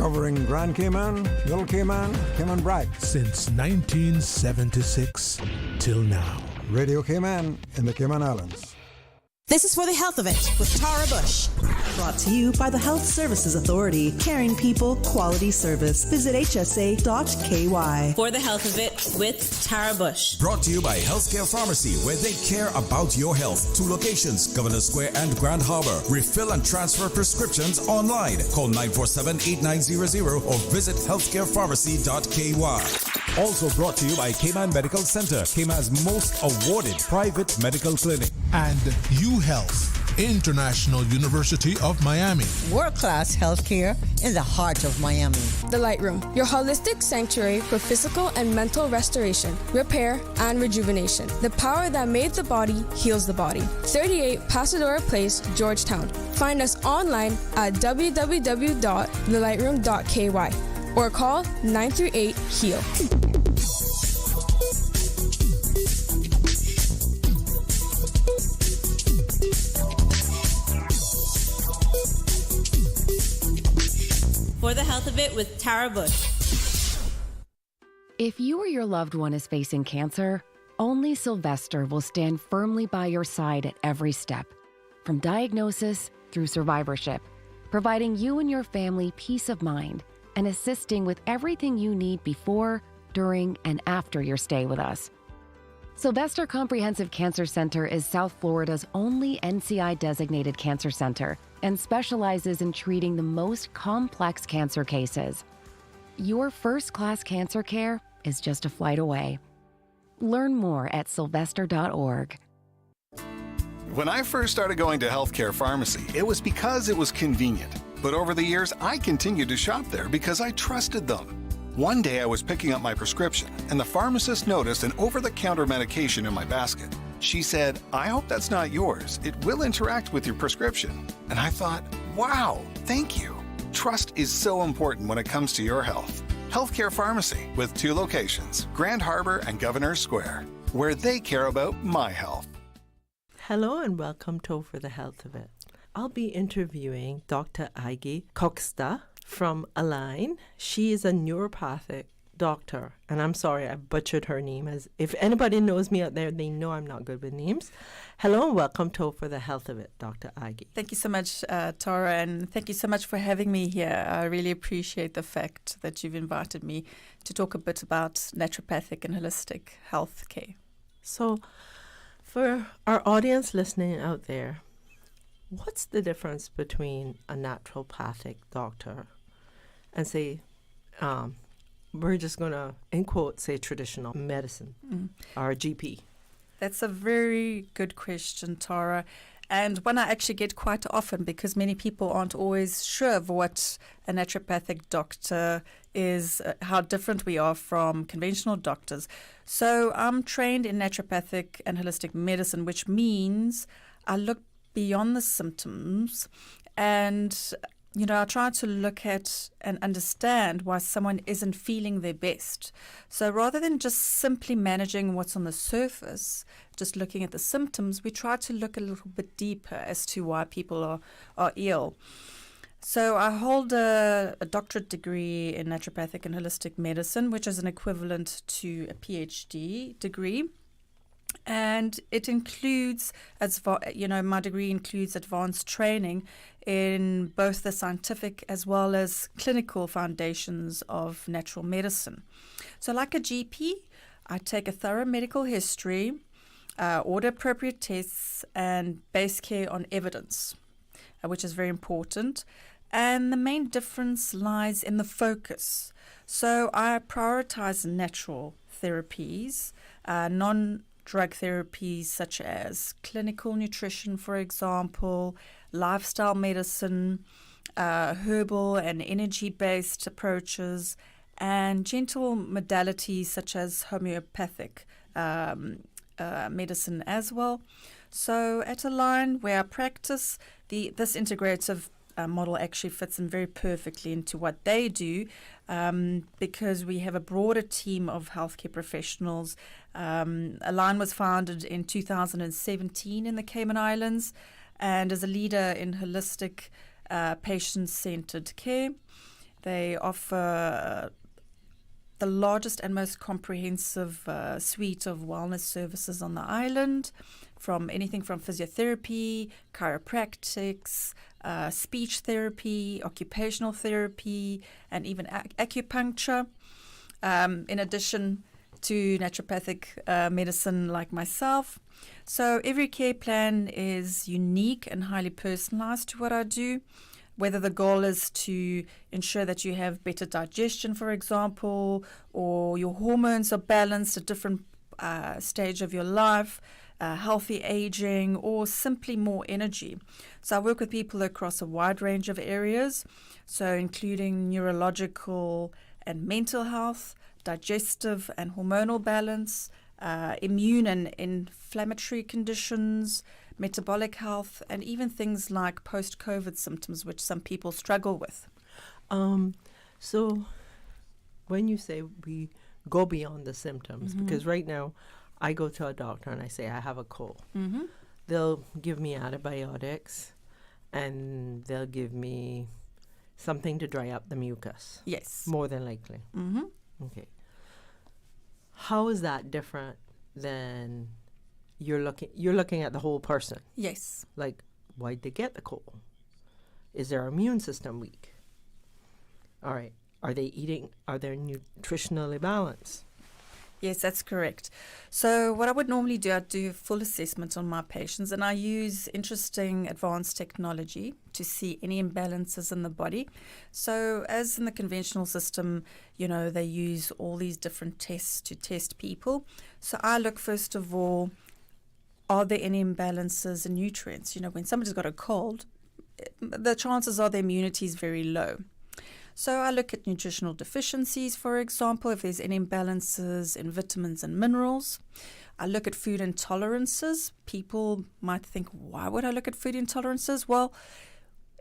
covering Grand Cayman, Little Cayman, Cayman Brac. Since 1976 till now. Radio Cayman in the Cayman Islands. This is For the Health of It with Tara Bush. Brought to you by the Health Services Authority. Caring people, quality service. Visit hsa.ky. For the Health of It with Tara Bush. Brought to you by Healthcare Pharmacy, where they care about your health. 2 locations, Governor Square and Grand Harbor. Refill and transfer prescriptions online. Call 947-8900 or visit healthcarepharmacy.ky. Also brought to you by Cayman Medical Center, Cayman's most awarded private medical clinic. And UHealth, International University of Miami. World-class healthcare in the heart of Miami. The Light Room, your holistic sanctuary for physical and mental restoration, repair, and rejuvenation. The power that made the body heals the body. 38 Pasadora Place, Georgetown. Find us online at www.thelightroom.ky or call 938-HEAL. For the Health of It with Tara Bush. If you or your loved one is facing cancer, only Sylvester will stand firmly by your side at every step, from diagnosis through survivorship, providing you and your family peace of mind and assisting with everything you need before, during, and after your stay with us. Sylvester Comprehensive Cancer Center is South Florida's only NCI-designated cancer center and specializes in treating the most complex cancer cases. Your first-class cancer care is just a flight away. Learn more at sylvester.org. When I first started going to Healthcare Pharmacy, it was because it was convenient. But over the years, I continued to shop there because I trusted them. One day I was picking up my prescription, and the pharmacist noticed an over-the-counter medication in my basket. She said, "I hope that's not yours. It will interact with your prescription." And I thought, wow, thank you. Trust is so important when it comes to your health. Healthcare Pharmacy with 2 locations, Grand Harbor and Governor Square, where they care about my health. Hello and welcome to For the Health of It. I'll be interviewing Dr. AGGIE KOTZE from Align. She is a neuropathic doctor, and I'm sorry I butchered her name. As if anybody knows me out there, they know I'm not good with names. Hello and welcome to For the Health of It, Dr. AGGIE. Thank you so much, Tara, and thank you so much for having me here. I really appreciate the fact that you've invited me to talk a bit about naturopathic and holistic health care. So, for our audience listening out there, what's the difference between a naturopathic doctor and, say, we're just going to, in quotes, say traditional medicine or GP? That's a very good question, Tara, and one I actually get quite often because many people aren't always sure of what a naturopathic doctor is, how different we are from conventional doctors. So I'm trained in naturopathic and holistic medicine, which means I look beyond the symptoms and I try to look at and understand why someone isn't feeling their best. So rather than just simply managing what's on the surface, just looking at the symptoms, we try to look a little bit deeper as to why people are ill. So I hold a doctorate degree in naturopathic and holistic medicine, which is an equivalent to a PhD degree. And it includes, my degree includes advanced training in both the scientific as well as clinical foundations of natural medicine. So like a GP, I take a thorough medical history, order appropriate tests, and base care on evidence, which is very important. And the main difference lies in the focus. So I prioritize natural therapies, non-drug therapies such as clinical nutrition, for example, lifestyle medicine, herbal and energy-based approaches, and gentle modalities such as homeopathic medicine as well. So at Align, where I practice, this integrative model actually fits in very perfectly into what they do because we have a broader team of healthcare professionals. Align was founded in 2017 in the Cayman Islands and is a leader in holistic patient-centered care. They offer the largest and most comprehensive suite of wellness services on the island, from anything from physiotherapy, chiropractics, speech therapy, occupational therapy, and even acupuncture, in addition to naturopathic medicine like myself. So every care plan is unique and highly personalized to what I do, whether the goal is to ensure that you have better digestion, for example, or your hormones are balanced at different stage of your life, healthy aging, or simply more energy. So I work with people across a wide range of areas, so including neurological and mental health, digestive and hormonal balance, immune and inflammatory conditions, metabolic health, and even things like post-COVID symptoms, which some people struggle with. So when you say we go beyond the symptoms, because right now I go to a doctor and I say I have a cold. They'll give me antibiotics and they'll give me something to dry up the mucus. Yes. More than likely. Okay. How is that different than you're looking at the whole person? Yes. Like, why'd they get the cold? Is their immune system weak? All right. Are they nutritionally balanced? Yes, that's correct. So what I would normally do, I'd do a full assessment on my patients, and I use interesting advanced technology to see any imbalances in the body. So as in the conventional system, they use all these different tests to test people. So I look, first of all, are there any imbalances in nutrients? When somebody's got a cold, the chances are their immunity is very low. So I look at nutritional deficiencies, for example, if there's any imbalances in vitamins and minerals. I look at food intolerances. People might think, why would I look at food intolerances? Well,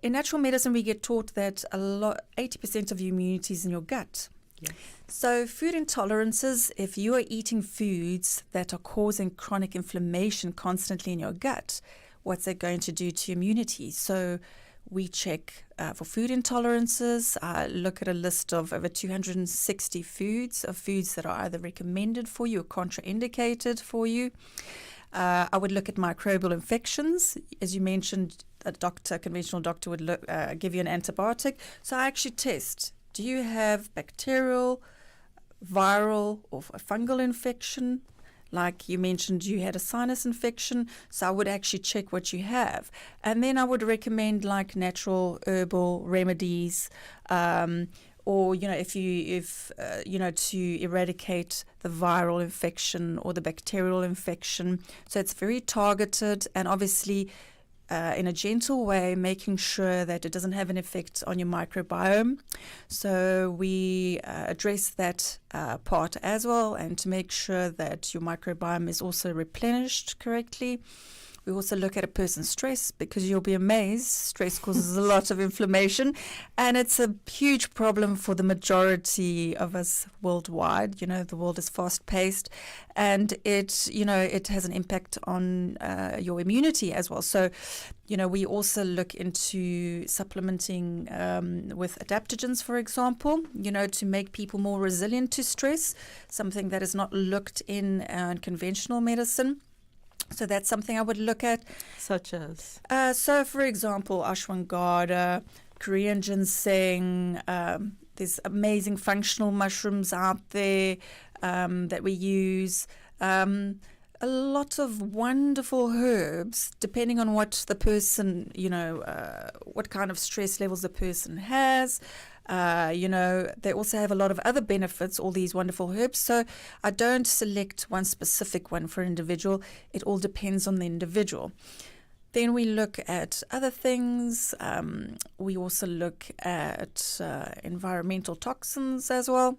in natural medicine, we get taught that 80% of your immunity is in your gut. Yes. So food intolerances, if you are eating foods that are causing chronic inflammation constantly in your gut, what's that going to do to your immunity? So we check for food intolerances. I look at a list of over 260 foods that are either recommended for you or contraindicated for you. I would look at microbial infections. As you mentioned, a conventional doctor would give you an antibiotic. So I actually test, do you have bacterial, viral, or a fungal infection? Like you mentioned, you had a sinus infection, so I would actually check what you have. And then I would recommend like natural herbal remedies, or, to eradicate the viral infection or the bacterial infection. So it's very targeted and obviously in a gentle way, making sure that it doesn't have an effect on your microbiome. So we address that part as well, and to make sure that your microbiome is also replenished correctly. We also look at a person's stress, because you'll be amazed, stress causes a lot of inflammation, and it's a huge problem for the majority of us worldwide. The world is fast-paced, and it has an impact on your immunity as well. So, we also look into supplementing with adaptogens, for example, to make people more resilient to stress, something that is not looked in conventional medicine. So that's something I would look at. Such as? So, for example, ashwagandha, Korean ginseng, there's amazing functional mushrooms out there that we use. A lot of wonderful herbs, depending on what the person, what kind of stress levels the person has. They also have a lot of other benefits, all these wonderful herbs. So I don't select one specific one for an individual. It all depends on the individual. Then we look at other things. We also look at environmental toxins as well.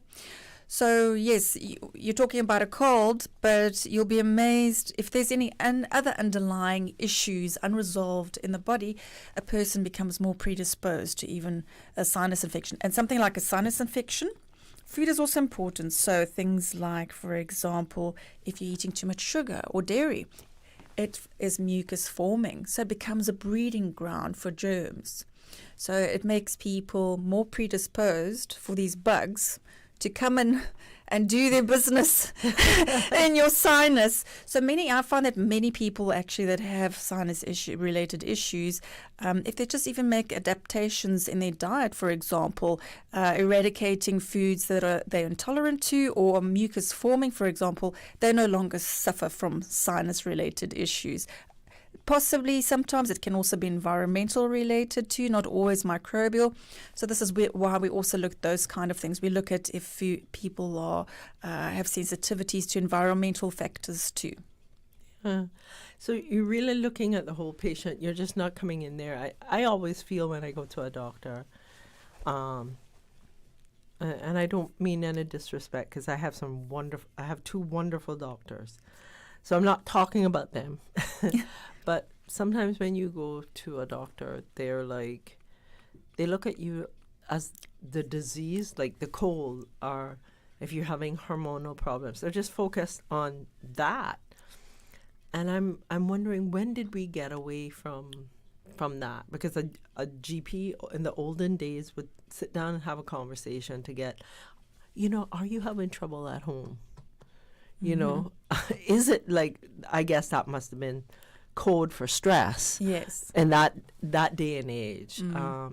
So, yes, you're talking about a cold, but you'll be amazed if there's any other underlying issues unresolved in the body, a person becomes more predisposed to even a sinus infection. And something like a sinus infection, food is also important. So things like, for example, if you're eating too much sugar or dairy, it is mucus forming, so it becomes a breeding ground for germs. So it makes people more predisposed for these bugs to come in and do their business in your sinus. So I find that many people actually that have sinus related issues, if they just even make adaptations in their diet, for example, eradicating foods that they're intolerant to or mucus forming, for example, they no longer suffer from sinus related issues. Possibly sometimes it can also be environmental related too, not always microbial. So this is why we also look at those kind of things. We look at if people have sensitivities to environmental factors too. So you're really looking at the whole patient. You're just not coming in there. I always feel when I go to a doctor, and I don't mean any disrespect because I have two wonderful doctors. So I'm not talking about them. But sometimes when you go to a doctor, they're like, they look at you as the disease, like the cold, or if you're having hormonal problems. They're just focused on that. And I'm wondering, when did we get away from that? Because a GP in the olden days would sit down and have a conversation to get, are you having trouble at home? Is it like, I guess that must have been code for stress. Yes. In that day and age.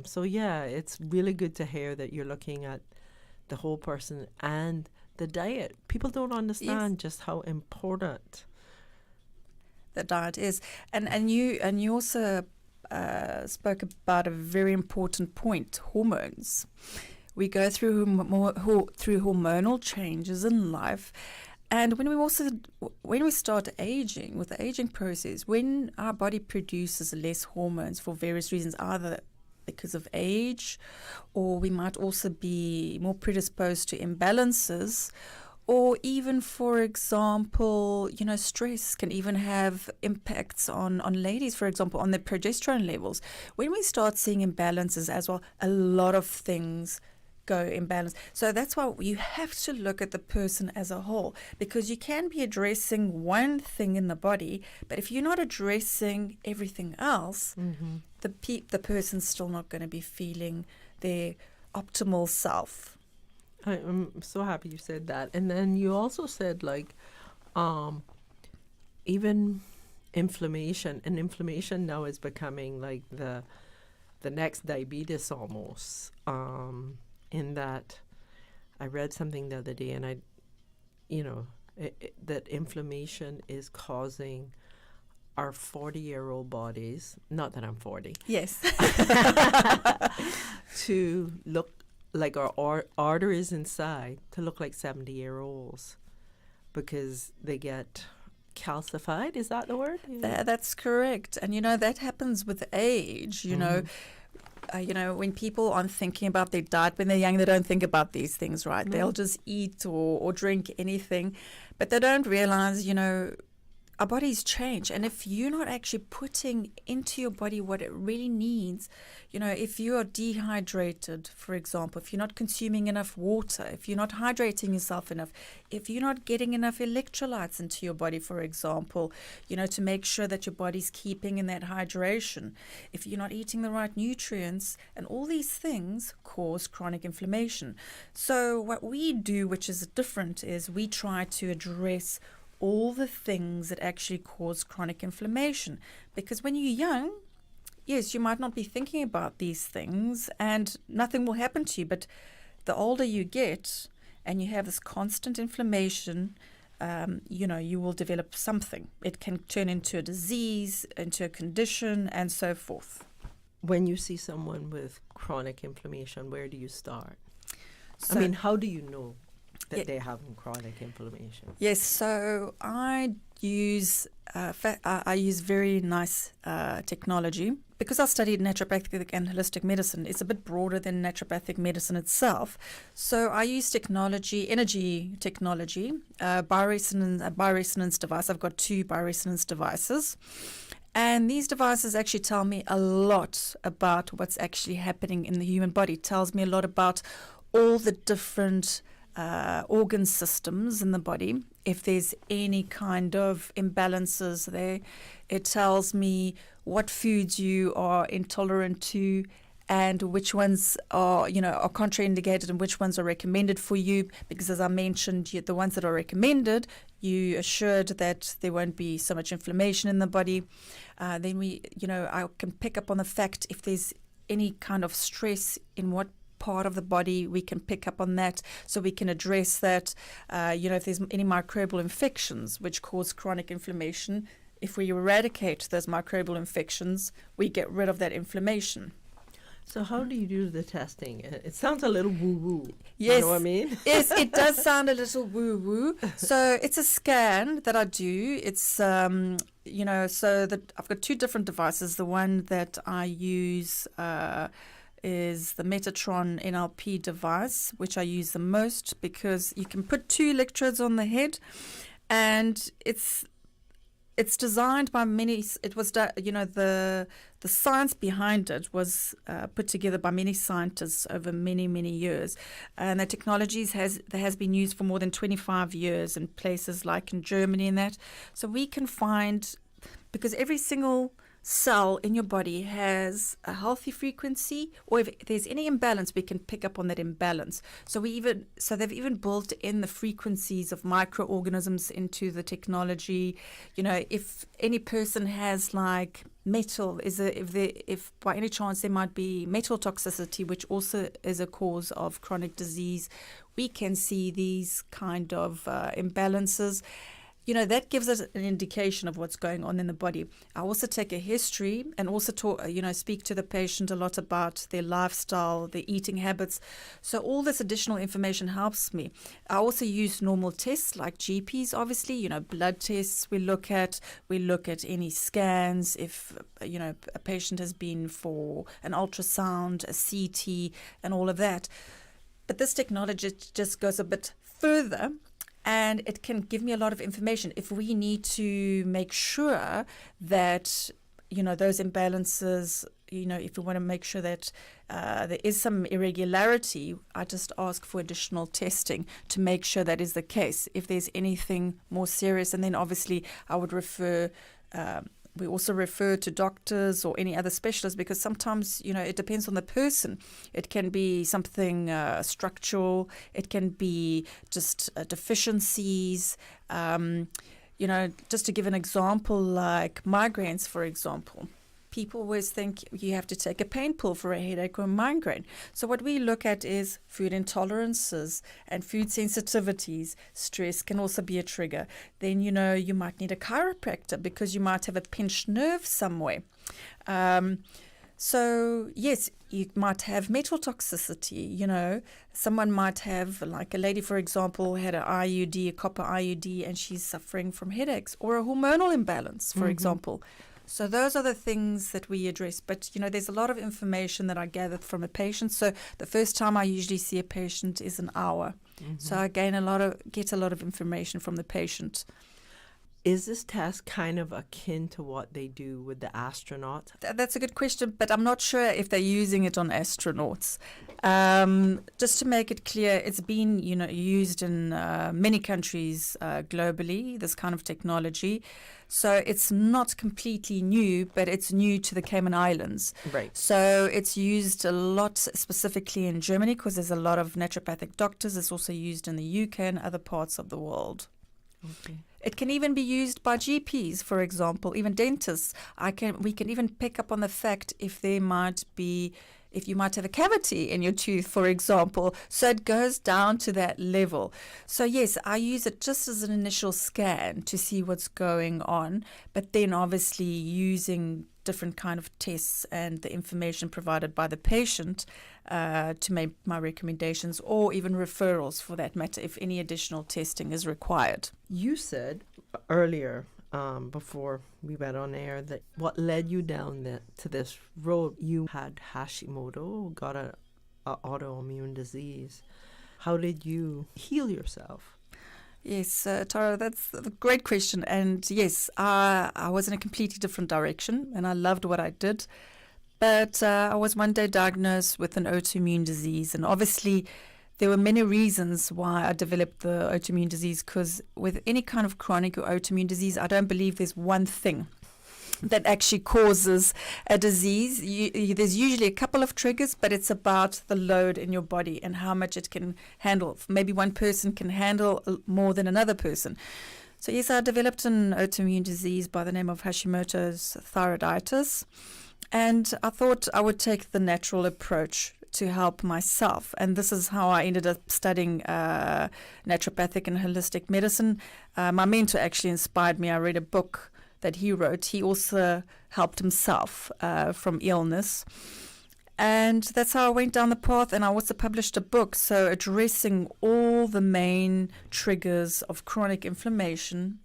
So yeah, it's really good to hear that you're looking at the whole person and the diet. People don't understand just how important the diet is. And you also spoke about a very important point, hormones. We go through hormonal changes in life. And when we start aging, with the aging process, when our body produces less hormones for various reasons, either because of age, or we might also be more predisposed to imbalances, or even, for example, stress can even have impacts on ladies, for example, on their progesterone levels. When we start seeing imbalances as well, a lot of things go imbalanced. So that's why you have to look at the person as a whole, because you can be addressing one thing in the body, but if you're not addressing everything else, the person's still not going to be feeling their optimal self. I'm so happy you said that. And then you also said even inflammation, and inflammation now is becoming like the next diabetes almost. In that, I read something the other day, and that inflammation is causing our 40-year-old bodies, not that I'm 40. Yes. to look like our arteries inside to look like 70-year-olds because they get calcified. Is that the word? That's correct. And, that happens with age, when people aren't thinking about their diet when they're young, they don't think about these things, right? No. They'll just eat or drink anything, but they don't realize, our bodies change. And if you're not actually putting into your body what it really needs, if you are dehydrated, for example, if you're not consuming enough water, if you're not hydrating yourself enough, if you're not getting enough electrolytes into your body, for example, to make sure that your body's keeping in that hydration, if you're not eating the right nutrients, and all these things cause chronic inflammation. So what we do, which is different, is we try to address all the things that actually cause chronic inflammation. Because when you're young, yes, you might not be thinking about these things and nothing will happen to you. But the older you get and you have this constant inflammation, you will develop something. It can turn into a disease, into a condition, and so forth. When you see someone with chronic inflammation, where do you start? How do you know that they're having chronic inflammation? Yes, so I use very nice technology. Because I studied naturopathic and holistic medicine, it's a bit broader than naturopathic medicine itself. So I use energy technology, bioresonance device. I've got 2 bioresonance devices. And these devices actually tell me a lot about what's actually happening in the human body. It tells me a lot about all the different organ systems in the body. If there's any kind of imbalances there, it tells me what foods you are intolerant to and which ones are contraindicated and which ones are recommended for you. Because as I mentioned, the ones that are recommended, you assured that there won't be so much inflammation in the body. Then I can pick up on the fact if there's any kind of stress in what part of the body, we can pick up on that, so we can address that. If there's any microbial infections which cause chronic inflammation, if we eradicate those microbial infections, we get rid of that inflammation. So how do you do the testing? It sounds a little woo-woo. Yes. You know what I mean? Yes, it does sound a little woo-woo. So it's a scan that I do. It's, so that I've got two different devices. The one that I use is the Metatron NLP device, which I use the most because you can put 2 electrodes on the head, and it's designed by many. It was, the science behind it was put together by many scientists over many, many years, and the technology has been used for more than 25 years in places like in Germany and that. So we can find, because every single cell in your body has a healthy frequency, or if there's any imbalance, we can pick up on that imbalance. So they've even built in the frequencies of microorganisms into the technology. If any person has like metal, if by any chance there might be metal toxicity, which also is a cause of chronic disease, we can see these kind of imbalances. That gives us an indication of what's going on in the body. I also take a history and also speak to the patient a lot about their lifestyle, their eating habits. So all this additional information helps me. I also use normal tests like GPs, obviously, blood tests we look at any scans. If, a patient has been for an ultrasound, a CT, and all of that. But this technology just goes a bit further, and it can give me a lot of information. If we need to make sure that, those imbalances, if we want to make sure that there is some irregularity, I just ask for additional testing to make sure that is the case. If there's anything more serious, and then obviously I would refer we also refer to doctors or any other specialists, because sometimes, it depends on the person. It can be something structural. It can be just deficiencies. Just to give an example, like migraines, for example. People always think you have to take a pain pill for a headache or a migraine. So what we look at is food intolerances and food sensitivities. Stress can also be a trigger. Then, you might need a chiropractor because you might have a pinched nerve somewhere. So, yes, you might have metal toxicity. Someone might have, like a lady, for example, had an IUD, a copper IUD, and she's suffering from headaches, or a hormonal imbalance, for example. So those are the things that we address. But, there's a lot of information that I gathered from a patient. So the first time I usually see a patient is an hour. So I get a lot of information from the patient. Is this test kind of akin to what they do with the astronauts? That's a good question, but I'm not sure if they're using it on astronauts. Just to make it clear, it's been used in many countries globally, this kind of technology. So it's not completely new, but it's new to the Cayman Islands. Right. So it's used a lot specifically in Germany because there's a lot of naturopathic doctors. It's also used in the UK and other parts of the world. Okay. It can even be used by GPs, for example, even dentists. We can even pick up on the fact if you might have a cavity in your tooth, for example. So it goes down to that level. So yes, I use it just as an initial scan to see what's going on, but then obviously using different kind of tests and the information provided by the patient to make my recommendations, or even referrals for that matter, if any additional testing is required. You said earlier, before we went on air, that what led you down to this road, you had Hashimoto, got an autoimmune disease. How did you heal yourself? Yes, Tara, that's a great question. And yes, I was in a completely different direction and I loved what I did. But I was one day diagnosed with an autoimmune disease. And obviously, there were many reasons why I developed the autoimmune disease, because with any kind of chronic or autoimmune disease, I don't believe there's one thing that actually causes a disease. There's usually a couple of triggers, but it's about the load in your body and how much it can handle. Maybe one person can handle more than another person. So yes, I developed an autoimmune disease by the name of Hashimoto's thyroiditis, and I thought I would take the natural approach to help myself. And this is how I ended up studying naturopathic and holistic medicine. My mentor actually inspired me. I read a book that he wrote. He also helped himself from illness. And that's how I went down the path. And I also published a book, so addressing all the main triggers of chronic inflammation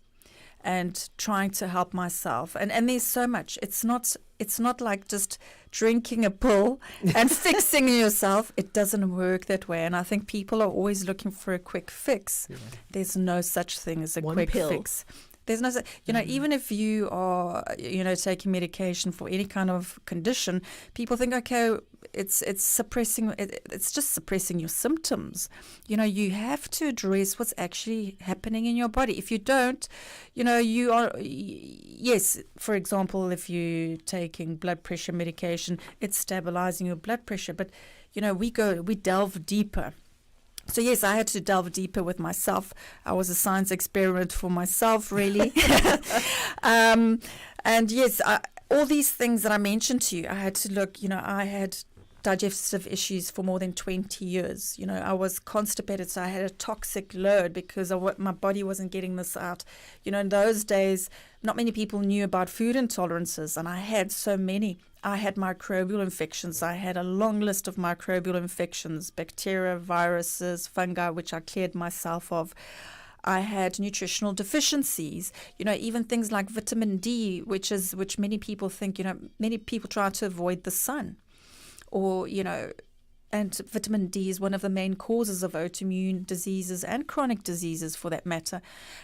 and trying to help myself. And there's so much. It's not like just drinking a pill and fixing yourself. It doesn't work that way. And I think people are always looking for a quick fix. Yeah. There's no such thing as a quick fix. There's no, even if you are, taking medication for any kind of condition, people think, okay, it's suppressing, it's just suppressing your symptoms. You have to address what's actually happening in your body. If you don't, you are, yes, for example, if you're taking blood pressure medication, it's stabilizing your blood pressure. But, we delve deeper. So, yes, I had to delve deeper with myself. I was a science experiment for myself, really. And, yes, all these things that I mentioned to you, I had to look, I had digestive issues for more than 20 years. I was constipated, so I had a toxic load because my body wasn't getting this out. In those days, not many people knew about food intolerances, and I had so many. I had microbial infections. I had a long list of microbial infections, bacteria, viruses, fungi, which I cleared myself of. I had nutritional deficiencies, even things like vitamin D, which many people think, many people try to avoid the sun, or, and vitamin D is one of the main causes of autoimmune diseases and chronic diseases for that matter.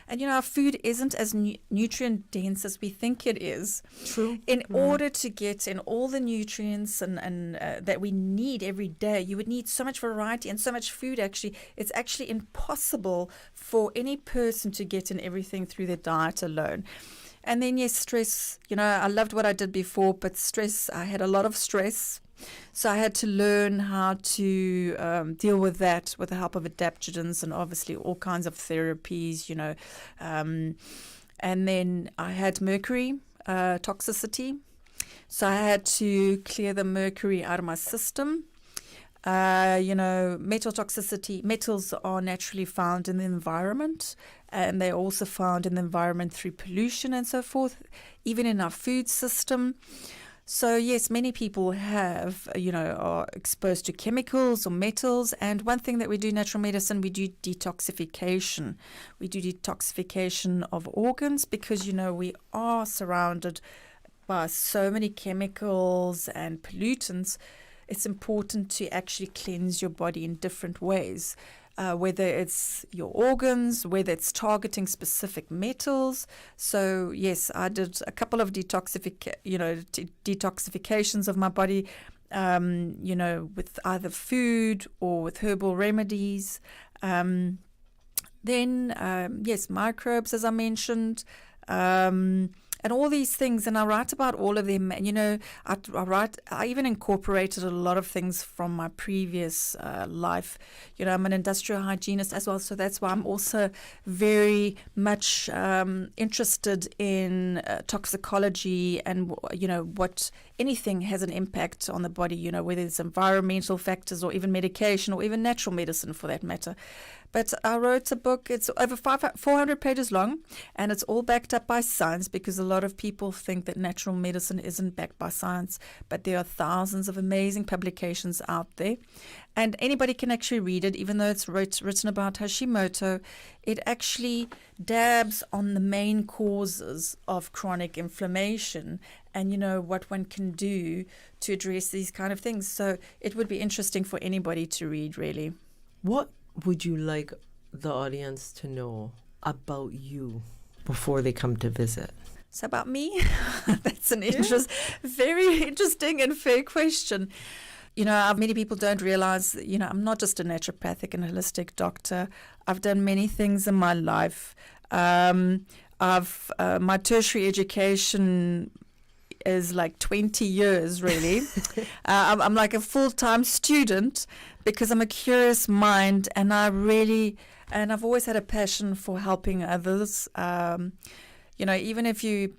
And, our food isn't as nutrient dense as we think it is. True. In order to get in all the nutrients and that we need every day, you would need so much variety and so much food. Actually, it's actually impossible for any person to get in everything through their diet alone. And then, yes, stress. I loved what I did before, but stress, I had a lot of stress. So I had to learn how to deal with that with the help of adaptogens and obviously all kinds of therapies, and then I had mercury toxicity. So I had to clear the mercury out of my system. Metal toxicity. Metals are naturally found in the environment, and they're also found in the environment through pollution and so forth, even in our food system. So, yes, many people are exposed to chemicals or metals. And one thing that we do in natural medicine, we do detoxification. We do detoxification of organs because, we are surrounded by so many chemicals and pollutants. It's important to actually cleanse your body in different ways. Whether it's your organs, whether it's targeting specific metals. So, yes, I did a couple of detoxifications of my body, with either food or with herbal remedies. Then, yes, microbes, as I mentioned. And all these things, and I write about all of them. I even incorporated a lot of things from my previous life. I'm an industrial hygienist as well, so that's why I'm also very much interested in toxicology and, what anything has an impact on the body, whether it's environmental factors or even medication or even natural medicine for that matter. But I wrote a book, it's over 400 pages long, and it's all backed up by science because a lot of people think that natural medicine isn't backed by science, but there are thousands of amazing publications out there. And anybody can actually read it, even though it's written about Hashimoto. It actually dabs on the main causes of chronic inflammation and, what one can do to address these kind of things. So it would be interesting for anybody to read, really. What would you like the audience to know about you before they come to visit? So about me? That's an very interesting and fair question. Many people don't realize, I'm not just a naturopathic and holistic doctor. I've done many things in my life. My tertiary education is like 20 years, really. I'm like a full-time student because I'm a curious mind, and I've always had a passion for helping others. Even if you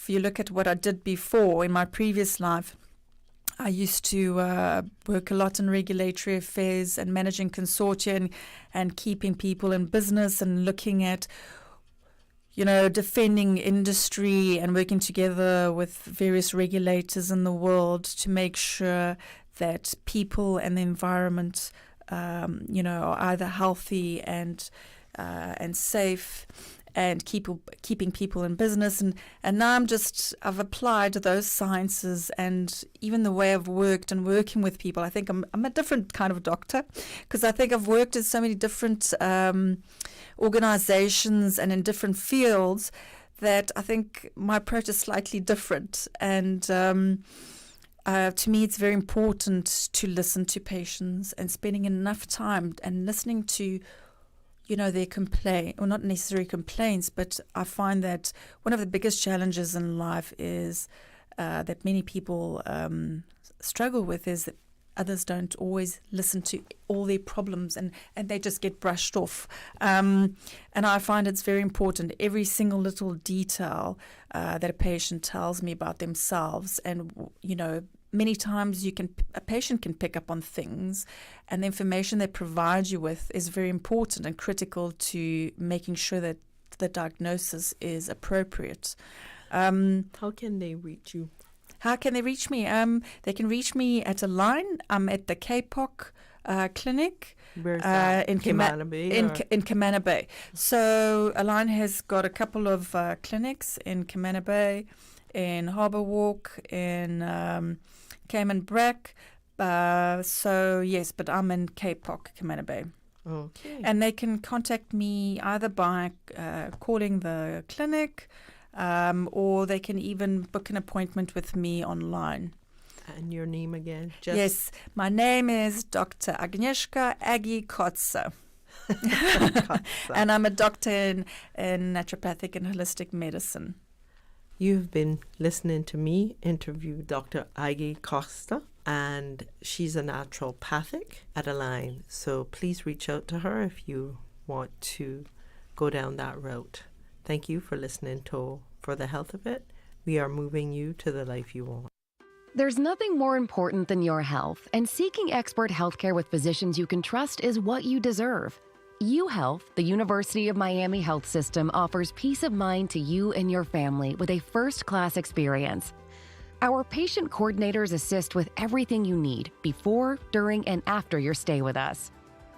look at what I did before in my previous life, I used to work a lot in regulatory affairs and managing consortia and keeping people in business and looking at, defending industry and working together with various regulators in the world to make sure that people and the environment, are either healthy and safe, and keeping people in business. And now I've applied those sciences and even the way I've worked and working with people. I think I'm a different kind of doctor, because I think I've worked in so many different organizations and in different fields that I think my approach is slightly different. And to me, it's very important to listen to patients and spending enough time and listening to their complaint, or not necessarily complaints, but I find that one of the biggest challenges in life is that many people struggle with is that others don't always listen to all their problems, and they just get brushed off. And I find it's very important, every single little detail that a patient tells me about themselves, and many times a patient can pick up on things, and the information they provide you with is very important and critical to making sure that the diagnosis is appropriate. How can they reach you? How can they reach me? They can reach me at a line. I'm at the KPOC clinic. Where's that? In Camana Bay? In Camana Bay. So Align has got a couple of clinics in Camana Bay, in Harbour Walk, in Cayman Brack. So yes, but I'm in KPOC, Camana Bay. Okay. And they can contact me either by calling the clinic, or they can even book an appointment with me online. And your name again? Yes, my name is Dr. Agnieszka AGGIE KOTZE. And I'm a doctor in naturopathic and holistic medicine. You've been listening to me interview Dr. AGGIE KOTZE, and she's a naturopathic at Align. So please reach out to her if you want to go down that route. Thank you for listening to For the Health of It. We are moving you to the life you want. There's nothing more important than your health, and seeking expert healthcare with physicians you can trust is what you deserve. UHealth, the University of Miami Health System, offers peace of mind to you and your family with a first-class experience. Our patient coordinators assist with everything you need before, during, and after your stay with us.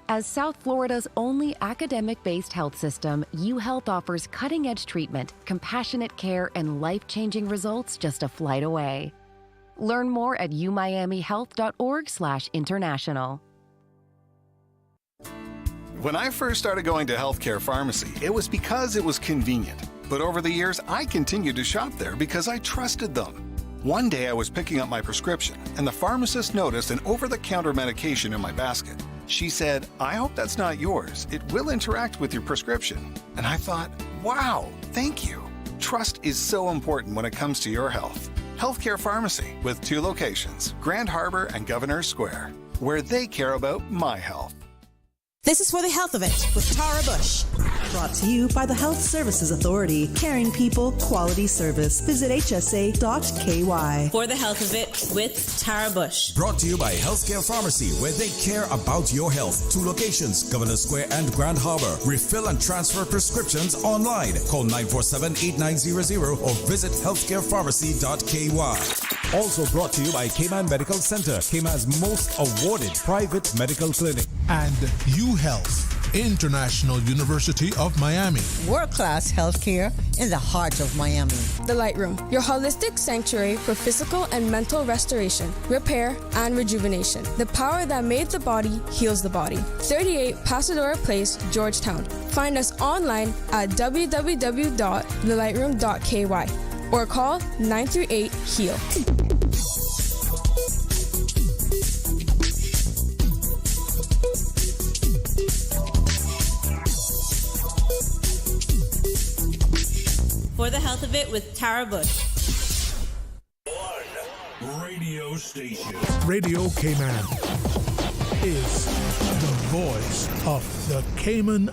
As South Florida's only academic-based health system, UHealth offers cutting-edge treatment, compassionate care, and life-changing results just a flight away. Learn more at umiamihealth.org/international. When I first started going to healthcare pharmacy, it was because it was convenient. But over the years, I continued to shop there because I trusted them. One day I was picking up my prescription, and the pharmacist noticed an over-the-counter medication in my basket. She said, "I hope that's not yours. It will interact with your prescription." And I thought, wow, thank you. Trust is so important when it comes to your health. Healthcare Pharmacy with 2 locations, Grand Harbor and Governor Square, where they care about my health. This is For the Health of It with Tara Bush. Brought to you by the Health Services Authority. Caring people, quality service. Visit hsa.ky. For the Health of It with Tara Bush. Brought to you by Healthcare Pharmacy, where they care about your health. 2 locations, Governor Square and Grand Harbor. Refill and transfer prescriptions online. Call 947-8900 or visit healthcarepharmacy.ky. Also brought to you by Cayman Medical Center, Cayman's most awarded private medical clinic. And UHealth, International University of Miami. World-class healthcare in the heart of Miami. The Light Room, your holistic sanctuary for physical and mental restoration, repair, and rejuvenation. The power that made the body heals the body. 38 Pasadora Place, Georgetown. Find us online at www.thelightroom.ky or call 938-HEAL. For the Health of It with Tara Bush. radio station. Radio Cayman is the voice of the Cayman